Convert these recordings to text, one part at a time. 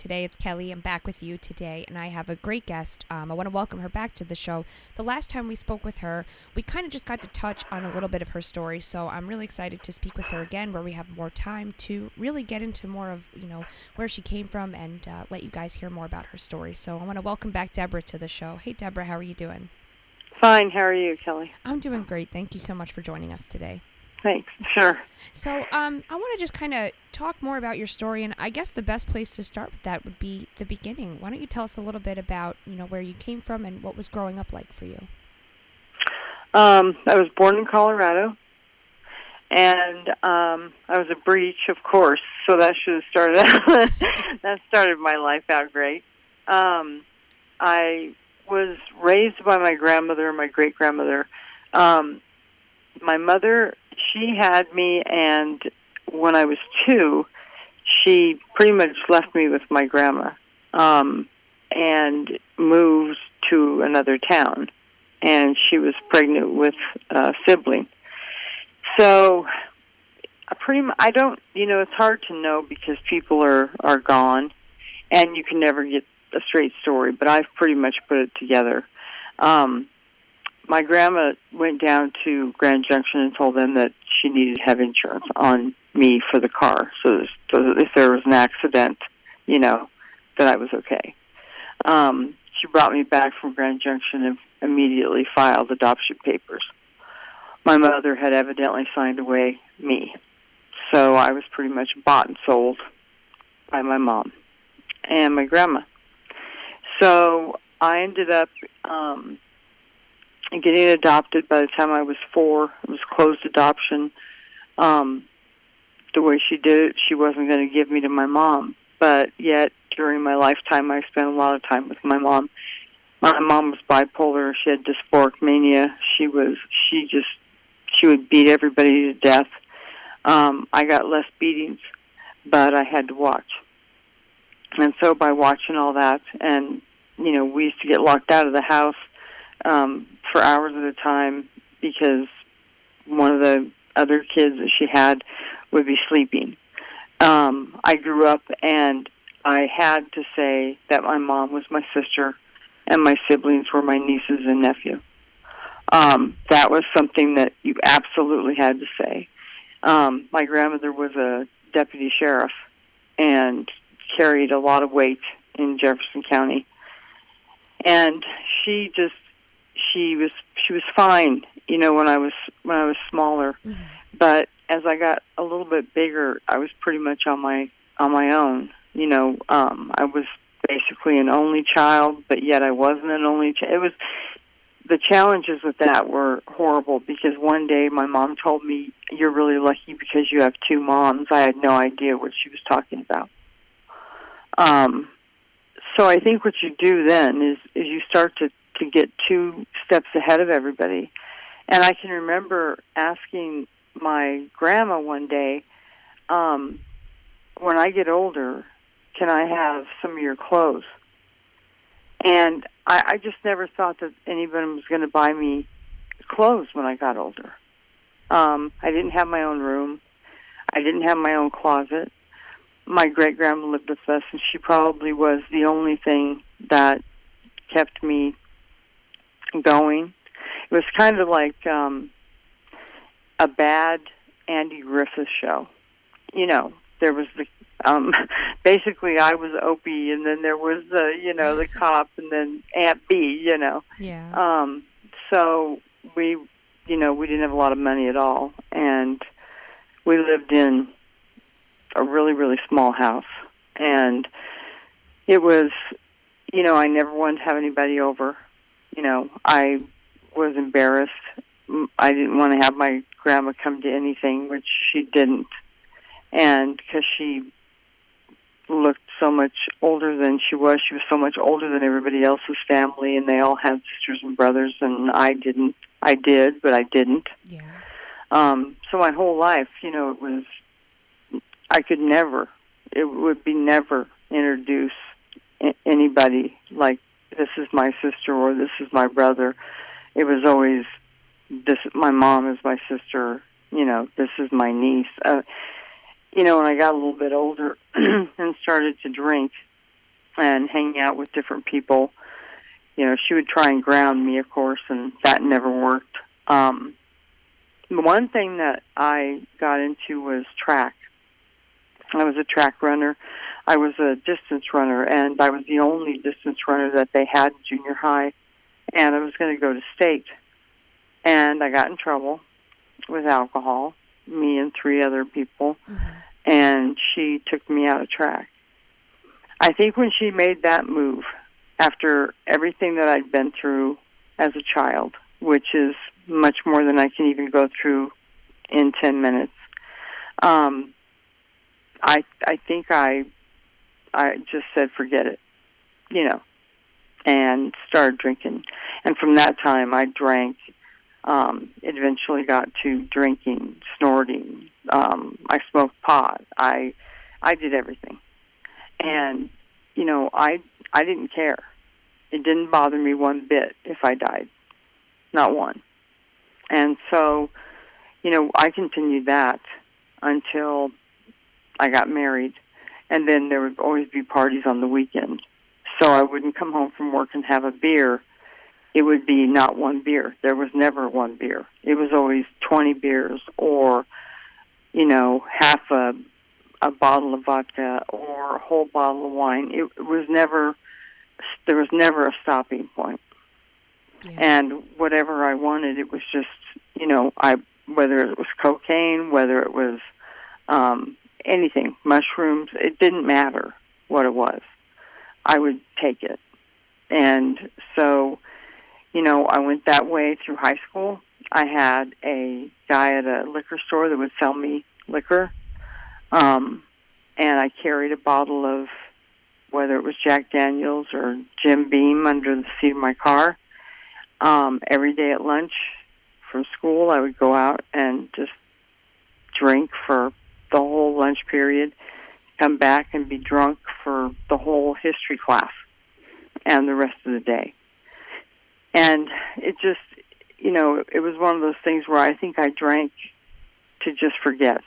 Today it's Kelly. I'm back with you today, and I have a great guest. I want to welcome her back to the show. The last time we spoke with her, we kind of just got to touch on a little bit of her story, so I'm really excited to speak with her again where we have more time to really get into more of, where she came from and let you guys hear more about her story. So I want to welcome back Debra to the show. Hey, Debra, how are you doing? Fine. How are you, Kelly? I'm doing great. Thank you so much for joining us today. Thanks. Sure. So I want to just kind of talk more about your story, and I guess the best place to start with that would be the beginning. Why don't you tell us a little bit about, where you came from and what was growing up like for you? I was born in Colorado, and I was a breech, of course, so that should have started that started my life out great. I was raised by my grandmother and my great-grandmother. My mother, she had me, and when I was 2, she pretty much left me with my grandma and moved to another town, and she was pregnant with a sibling. So I don't, it's hard to know because people are gone, and you can never get a straight story, but I've pretty much put it together. My grandma went down to Grand Junction and told them that she needed to have insurance on me for the car, so if there was an accident, that I was okay. She brought me back from Grand Junction and immediately filed adoption papers. My mother had evidently signed away me, so I was pretty much bought and sold by my mom and my grandma. So I ended up getting adopted by the time I was 4. It was closed adoption. The way she did it, she wasn't going to give me to my mom. But yet, during my lifetime, I spent a lot of time with my mom. My mom was bipolar. She had dysphoric mania. She would beat everybody to death. I got less beatings, but I had to watch. And so by watching all that, and, we used to get locked out of the house for hours at a time because one of the other kids that she had would be sleeping. I grew up, and I had to say that my mom was my sister and my siblings were my nieces and nephew. That was something that you absolutely had to say. My grandmother was a deputy sheriff and carried a lot of weight in Jefferson County. And she was fine, when I was smaller. Mm-hmm. But as I got a little bit bigger, I was pretty much on my own. I was basically an only child, but yet I wasn't an only child. The challenges with that were horrible because one day my mom told me, "You're really lucky because you have 2 moms." I had no idea what she was talking about. So I think what you do then is you start to get 2 steps ahead of everybody. And I can remember asking my grandma one day, when I get older, can I have some of your clothes? And I just never thought that anybody was going to buy me clothes when I got older. I didn't have my own room. I didn't have my own closet. My great-grandma lived with us, and she probably was the only thing that kept me going. It was kind of like a bad Andy Griffith show. There was the basically I was Opie, and then there was the cop, and then Aunt B. Yeah. So we didn't have a lot of money at all, and we lived in a really, really small house, and it was, I never wanted to have anybody over. I was embarrassed. I didn't want to have my grandma come to anything, which she didn't, and because she looked so much older than she was so much older than everybody else's family, and they all had sisters and brothers, and I didn't. I did, but I didn't. Yeah. So my whole life, it was, it would be never introduce anybody like, this is my sister or this is my brother. It was always, my mom is my sister, this is my niece. When I got a little bit older and started to drink, and hanging out with different people. You know, she would try and ground me, of course, and that never worked. The one thing that I got into was track. I was a track runner. I was a distance runner, and I was the only distance runner that they had in junior high. And I was going to go to state. And I got in trouble with alcohol, me and 3 other people, and she took me out of track. I think when she made that move, after everything that I'd been through as a child, which is much more than I can even go through in 10 minutes, I think I just said, forget it, you know, and started drinking. And from that time, I drank. It eventually got to drinking, snorting. I smoked pot. I did everything. And, you know, I didn't care. It didn't bother me one bit if I died. Not one. And so, you know, I continued that until I got married. And then there would always be parties on the weekend. So I wouldn't come home from work and have a beer. It would be not one beer. There was never one beer. It was always 20 beers or, you know, half a bottle of vodka or a whole bottle of wine. It was never, there was never a stopping point. Yeah. And whatever I wanted, it was just, you know, whether it was cocaine, whether it was anything, mushrooms, it didn't matter what it was. I would take it. And so, you know, I went that way through high school. I had a guy at a liquor store that would sell me liquor. And I carried a bottle of, whether it was Jack Daniels or Jim Beam, under the seat of my car. Every day at lunch from school, I would go out and just drink for the whole lunch period, come back and be drunk for the whole history class and the rest of the day. And it just, you know, it was one of those things where I think I drank to just forget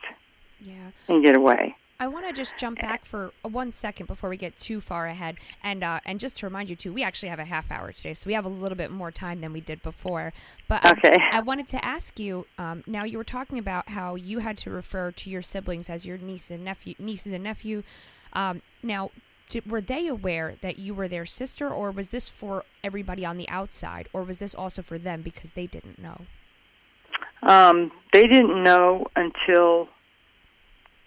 and get away. I want to just jump back for 1 second before we get too far ahead. And just to remind you, too, we actually have a half hour today, so we have a little bit more time than we did before. But okay. I wanted to ask you, now you were talking about how you had to refer to your siblings as your nieces and nephew. Now, were they aware that you were their sister, or was this for everybody on the outside, or was this also for them because they didn't know? They didn't know until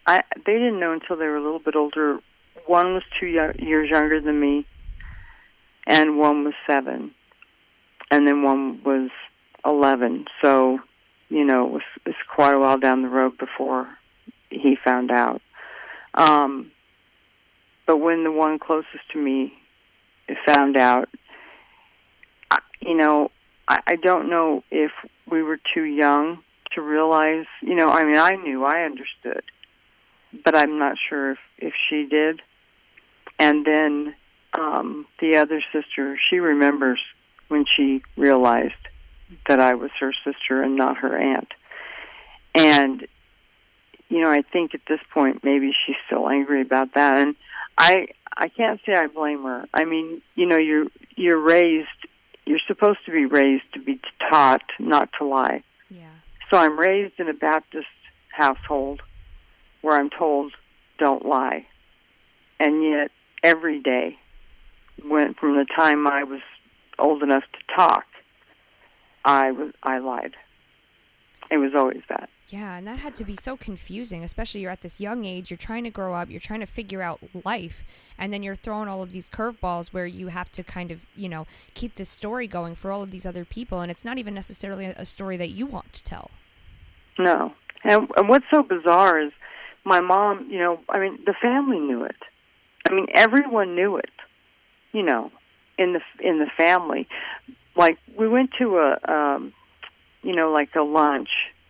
they were a little bit older. One was 2 years younger than me, and one was 7, and then one was 11. So, you know, it was quite a while down the road before he found out. But when the one closest to me found out, you know, I don't know if we were too young to realize, you know, I mean, I knew, I understood, but I'm not sure if she did. And then the other sister, she remembers when she realized that I was her sister and not her aunt. And, you know, I think at this point maybe she's still angry about that. And I can't say I blame her. I mean, you know, you're raised, you're supposed to be raised to be taught not to lie. Yeah. So I'm raised in a Baptist household where I'm told, don't lie. And yet, every day, from the time I was old enough to talk, I lied. It was always that. Yeah, and that had to be so confusing, especially you're at this young age, you're trying to grow up, you're trying to figure out life, and then you're throwing all of these curveballs where you have to kind of, you know, keep this story going for all of these other people, and it's not even necessarily a story that you want to tell. No. And what's so bizarre is my mom, you know, I mean, the family knew it. I mean, everyone knew it, you know, in the family. Like, we went to a lunch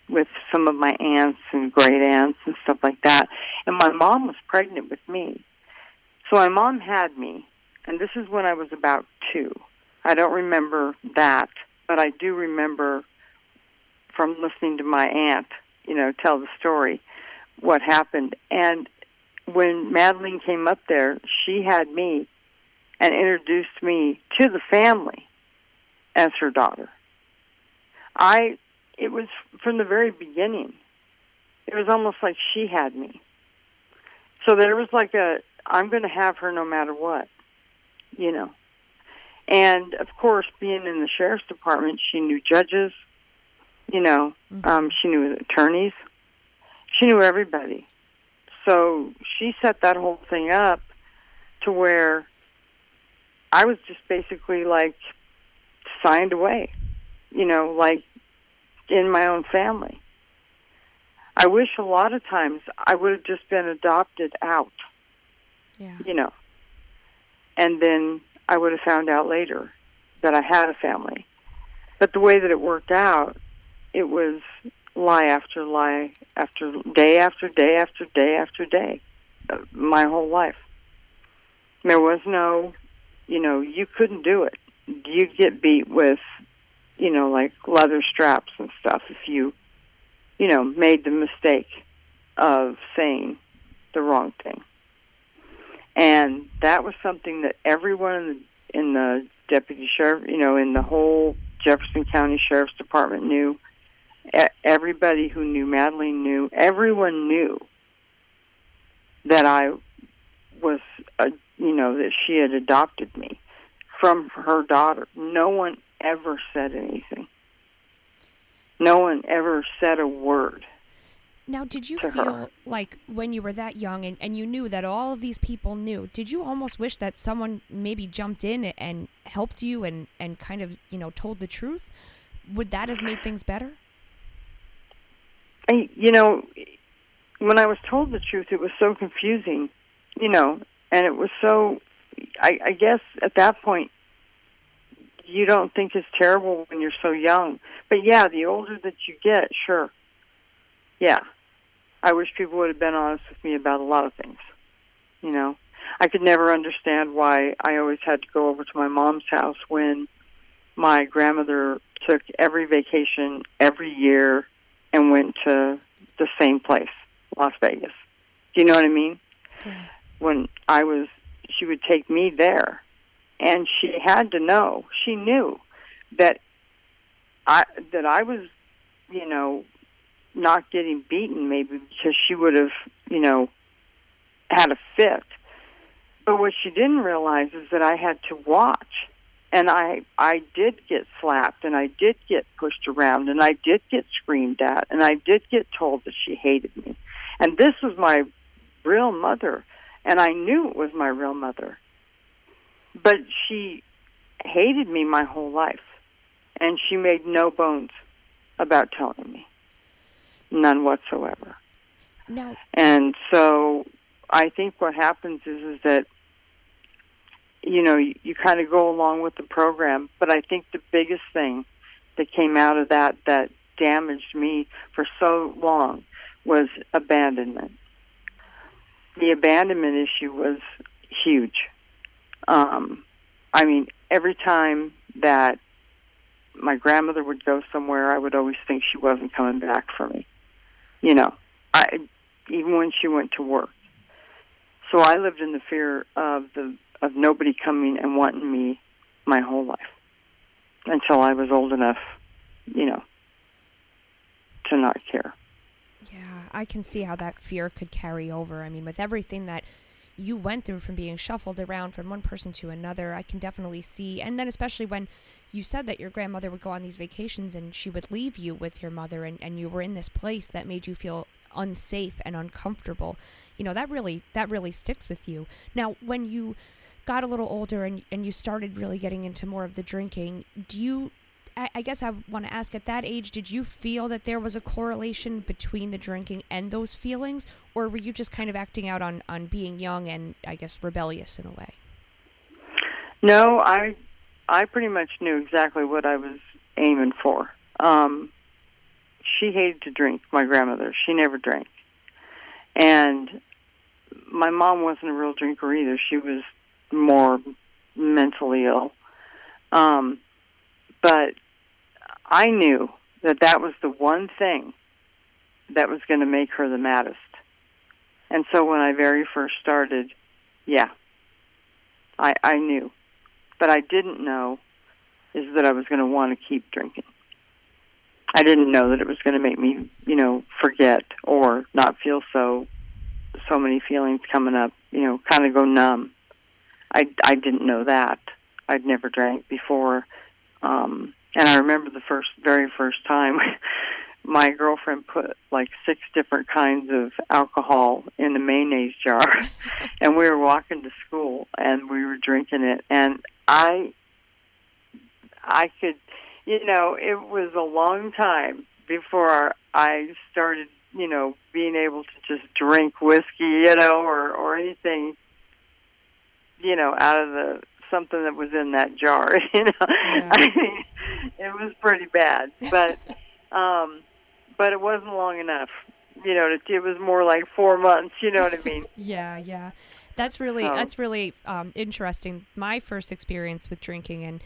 with some of my aunts and great aunts and stuff like that, and my mom was pregnant with me. So my mom had me, and this is when I was about 2. I don't remember that, but I do remember from listening to my aunt, you know, tell the story, what happened. And when Madeline came up there, she had me, and introduced me to the family as her daughter. It was from the very beginning. It was almost like she had me. So there was like I'm going to have her no matter what, you know. And, of course, being in the sheriff's department, she knew judges, you know, she knew attorneys. She knew everybody. So she set that whole thing up to where I was just basically, like, signed away, you know, like in my own family. I wish a lot of times I would have just been adopted out, you know, and then I would have found out later that I had a family. But the way that it worked out, it was lie after lie, after day after day after day after day, my whole life. There was no, you know, you couldn't do it. You'd get beat with, you know, like leather straps and stuff if you know, made the mistake of saying the wrong thing. And that was something that everyone in the deputy sheriff, you know, in the whole Jefferson County Sheriff's Department knew. Everybody who knew Madeline knew. Everyone knew that I was, you know, that she had adopted me from her daughter. No one ever said anything. No one ever said a word. Now, did you feel like when you were that young and you knew that all of these people knew, did you almost wish that someone maybe jumped in and helped you and kind of, you know, told the truth? Would that have made things better? You know, when I was told the truth, it was so confusing, you know, and it was so, I guess at that point, you don't think it's terrible when you're so young. But yeah, the older that you get, sure. Yeah. I wish people would have been honest with me about a lot of things. You know, I could never understand why I always had to go over to my mom's house when my grandmother took every vacation every year and went to the same place, Las Vegas. Do you know what I mean? Yeah. When she would take me there. And she had to know. She knew that I was, you know, not getting beaten maybe because she would have, you know, had a fit. But what she didn't realize is that I had to watch. And I did get slapped, and I did get pushed around, and I did get screamed at, and I did get told that she hated me. And this was my real mother, and I knew it was my real mother. But she hated me my whole life, and she made no bones about telling me. None whatsoever. No. And so I think what happens is that, you know, you kind of go along with the program, but I think the biggest thing that came out of that damaged me for so long was abandonment. The abandonment issue was huge. I mean, every time that my grandmother would go somewhere, I would always think she wasn't coming back for me. You know, even when she went to work. So I lived in the fear of nobody coming and wanting me my whole life until I was old enough, you know, to not care. Yeah, I can see how that fear could carry over. I mean, with everything that you went through from being shuffled around from one person to another, I can definitely see. And then especially when you said that your grandmother would go on these vacations and she would leave you with your mother and you were in this place that made you feel unsafe and uncomfortable, you know, that really sticks with you. Now, when you got a little older and you started really getting into more of the drinking, I guess I want to ask, at that age, did you feel that there was a correlation between the drinking and those feelings, or were you just kind of acting out on being young and, I guess, rebellious in a way? No, I pretty much knew exactly what I was aiming for. She hated to drink, my grandmother. She never drank. And my mom wasn't a real drinker either. She was more mentally ill. But I knew that was the one thing that was going to make her the maddest. And so when I very first started, yeah, I knew. But I didn't know is that I was going to want to keep drinking. I didn't know that it was going to make me, forget or not feel so many feelings coming up, kind of go numb. I didn't know that. I'd never drank before. And I remember the very first time my girlfriend put like 6 different kinds of alcohol in a mayonnaise jar, and we were walking to school and we were drinking it, and I could, it was a long time before I started, being able to just drink whiskey, or anything, out of something that was in that jar, Yeah. I mean, it was pretty bad, but it wasn't long enough, it was more like 4 months, you know what I mean? Yeah. That's really interesting. My first experience with drinking, and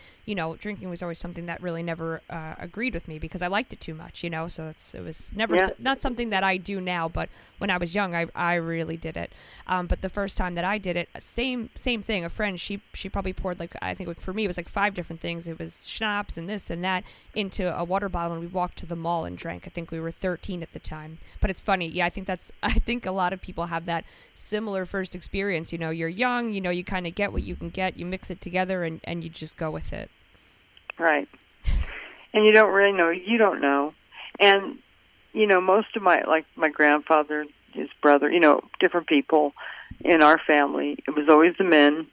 drinking was always something that really never agreed with me because I liked it too much. So it was never not something that I do now. But when I was young, I really did it. But the first time that I did it, same thing. A friend, she probably poured I think for me it was 5 different things. It was schnapps and this and that into a water bottle, and we walked to the mall and drank. I think we were 13 at the time. But it's funny. Yeah, I think a lot of people have that similar first experience. You're young, you kind of get what you can get, you mix it together, and you just go with it. Right. And you don't really know. You don't know. And, most of my grandfather, his brother, different people in our family, it was always the men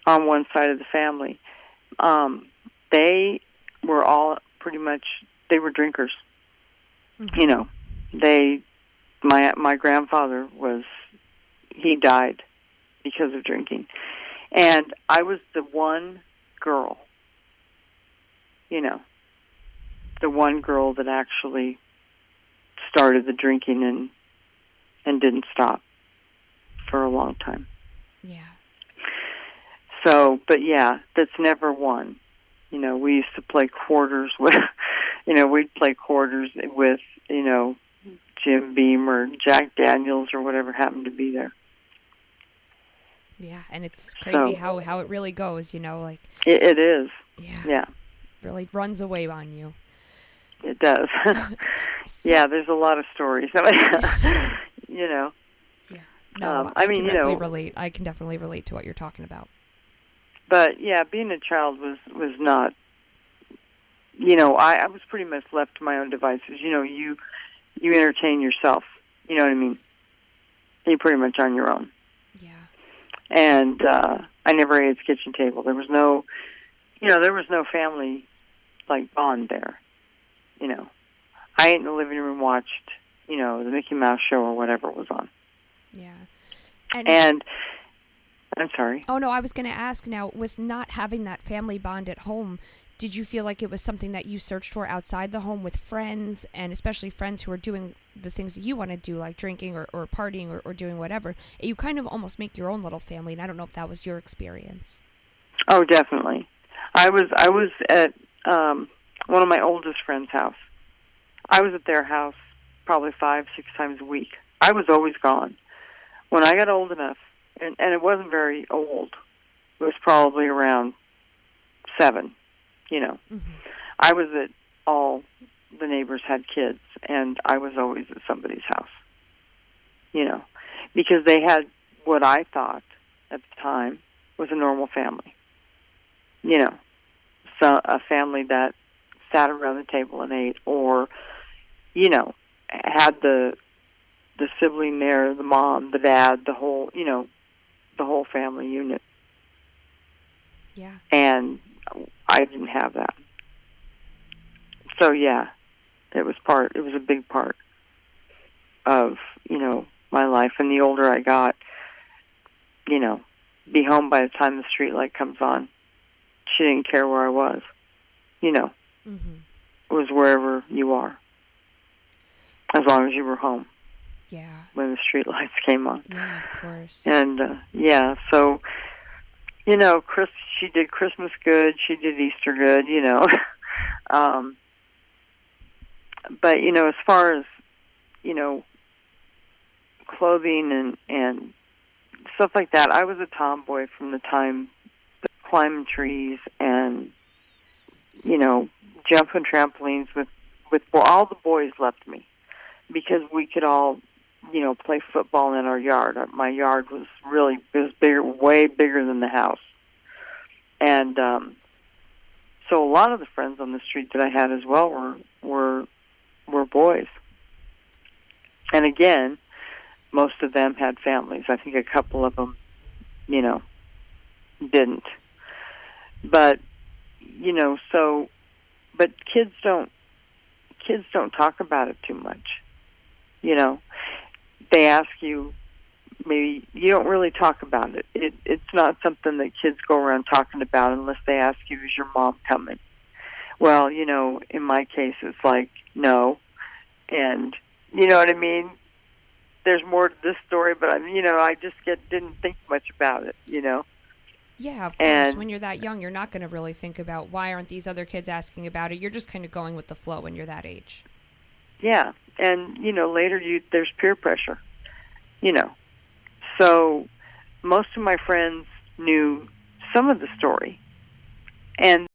on one side of the family. They were all pretty much, they were drinkers. Mm-hmm. My grandfather he died because of drinking. And I was the one girl, the one girl that actually started the drinking and didn't stop for a long time. Yeah. So, but yeah, that's never won. We used to play quarters with, we'd play quarters with, Jim Beam or Jack Daniels or whatever happened to be there. Yeah, and it's crazy how it really goes, It is. Yeah. Really runs away on you. It does. Yeah, there's a lot of stories. Yeah. No, I can definitely relate. I can definitely relate to what you're talking about. But yeah, being a child was not. I was pretty much left to my own devices. You entertain yourself. You know what I mean? You're pretty much on your own. Yeah. And I never ate at the kitchen table. There was no, family bond there. I ate in the living room, watched, the Mickey Mouse show or whatever was on. Yeah. And I'm sorry. Oh no, I was going to ask now, with not having that family bond at home, did you feel like it was something that you searched for outside the home with friends, and especially friends who are doing the things that you want to do, like drinking or partying or doing whatever? You kind of almost make your own little family, and I don't know if that was your experience. Oh, definitely. I was at one of my oldest friends' house. I was at their house probably 5-6 times a week. I was always gone. When I got old enough, and it wasn't very old, it was probably around 7, Mm-hmm. I was at all the neighbors had kids, and I was always at somebody's house, because they had what I thought at the time was a normal family, so a family that sat around the table and ate, or, had the sibling there, the mom, the dad, the whole family unit. Yeah. And I didn't have that. So yeah, it was a big part of, my life. And the older I got, be home by the time the street light comes on. She didn't care where I was, Mm-hmm. It was wherever you are, as long as you were home. Yeah. When the street lights came on. Yeah, of course. And, so, she did Christmas good, she did Easter good, but, as far as, clothing and stuff like that, I was a tomboy from the time climbing trees and, jump on trampolines with all the boys left me because we could all, play football in our yard. My yard was bigger, way bigger than the house. And so a lot of the friends on the street that I had as well were boys. And again, most of them had families. I think a couple of them, didn't. But, but kids don't talk about it too much. They ask you, maybe you don't really talk about it. It's not something that kids go around talking about unless they ask you, is your mom coming? Well, in my case, it's like, no. And, you know what I mean? There's more to this story, but, I just didn't think much about it, Yeah, of course. When you're that young, you're not going to really think about why aren't these other kids asking about it. You're just kind of going with the flow when you're that age. Yeah, and, later there's peer pressure, So most of my friends knew some of the story. And